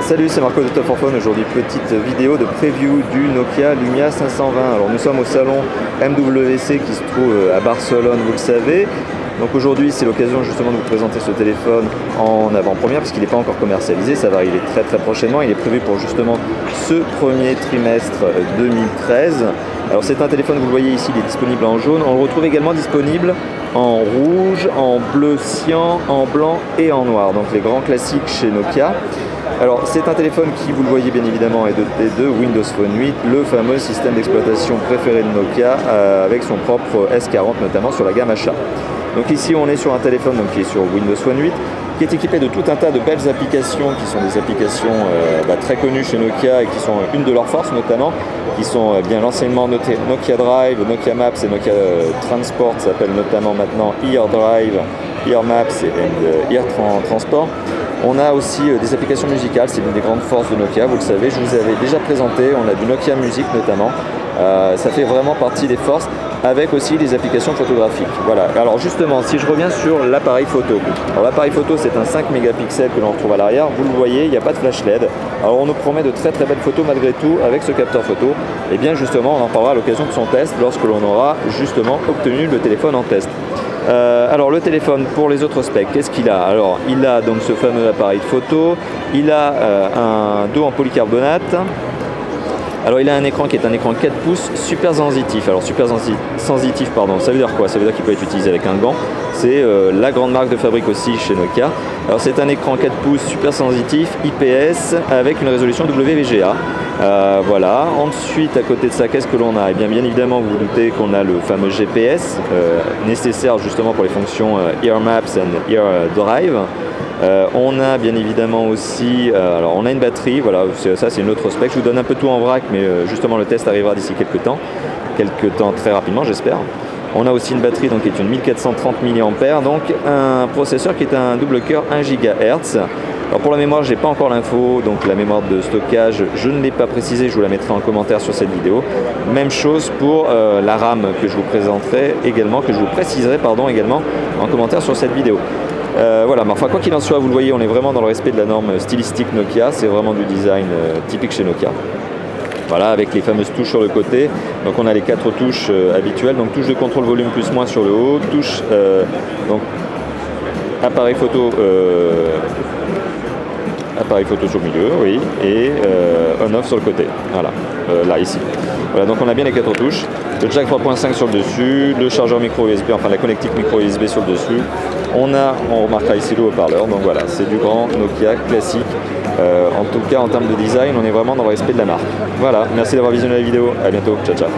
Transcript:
Salut, c'est Marco de Top 4 Phone. Aujourd'hui, petite vidéo de preview du Nokia Lumia 520. Alors nous sommes au salon MWC qui se trouve à Barcelone, vous le savez. Donc aujourd'hui, c'est l'occasion justement de vous présenter ce téléphone en avant-première puisqu'il n'est pas encore commercialisé, ça va arriver très prochainement. Il est prévu pour justement ce premier trimestre 2013. Alors c'est un téléphone, vous le voyez ici, il est disponible en jaune. On le retrouve également disponible en rouge, en bleu cyan, en blanc et en noir. Donc les grands classiques chez Nokia. Alors c'est un téléphone qui, vous le voyez bien évidemment, est doté de Windows Phone 8, le fameux système d'exploitation préféré de Nokia avec son propre S40 notamment sur la gamme Achat. Donc ici on est sur un téléphone qui est sur Windows Phone 8, qui est équipé de tout un tas de belles applications qui sont des applications très connues chez Nokia et qui sont une de leurs forces notamment, qui sont bien l'enseignement Nokia Drive, Nokia Maps et Nokia Transport s'appelle notamment maintenant Ear Drive, Ear Maps et Ear Transport. On a aussi des applications musicales, c'est l'une des grandes forces de Nokia, vous le savez, je vous avais déjà présenté, on a du Nokia Music notamment, ça fait vraiment partie des forces, avec aussi des applications photographiques. Voilà, alors justement, si je reviens sur l'appareil photo, alors l'appareil photo c'est un 5 mégapixels que l'on retrouve à l'arrière, vous le voyez, il n'y a pas de flash LED, alors on nous promet de très belles photos malgré tout avec ce capteur photo, et bien justement on en parlera à l'occasion de son test lorsque l'on aura justement obtenu le téléphone en test. Alors le téléphone, pour les autres specs, qu'est-ce qu'il a? Alors il a donc ce fameux appareil photo, il a un dos en polycarbonate. Alors il a un écran qui est un écran 4 pouces super sensitif. Alors super sensitif, pardon, ça veut dire quoi? Ça veut dire qu'il peut être utilisé avec un gant. C'est la grande marque de fabrique aussi chez Nokia. Alors c'est un écran 4 pouces super sensitif, IPS, avec une résolution WVGA. Voilà. Ensuite, à côté de ça, qu'est-ce que l'on a? Eh bien évidemment, vous vous doutez qu'on a le fameux GPS, nécessaire justement pour les fonctions Ear Maps et Ear Drive. On a bien évidemment aussi, alors on a une batterie, voilà, ça c'est une autre spec, je vous donne un peu tout en vrac, mais justement le test arrivera d'ici quelques temps très rapidement j'espère. On a aussi une batterie donc, qui est une 1430 mAh, donc un processeur qui est un double cœur 1 GHz. Alors pour la mémoire, j'ai pas encore l'info, donc la mémoire de stockage, je ne l'ai pas précisé, je vous la mettrai en commentaire sur cette vidéo. Même chose pour la RAM que je vous présenterai également, que je vous préciserai pardon également en commentaire sur cette vidéo. Voilà, mais enfin quoi qu'il en soit, vous le voyez, on est vraiment dans le respect de la norme stylistique Nokia, c'est vraiment du design typique chez Nokia. Voilà, avec les fameuses touches sur le côté, donc on a les 4 touches habituelles, donc touche de contrôle volume plus moins sur le haut, touche donc appareil photo sur le milieu, oui, et on-off sur le côté, voilà, là ici. Voilà, donc on a bien les 4 touches, le jack 3.5 sur le dessus, le chargeur micro USB, enfin la connectique micro USB sur le dessus. On remarquera ici le haut-parleur, donc voilà, c'est du grand Nokia classique. En tout cas, en termes de design, on est vraiment dans le respect de la marque. Voilà, merci d'avoir visionné la vidéo, à bientôt, ciao ciao.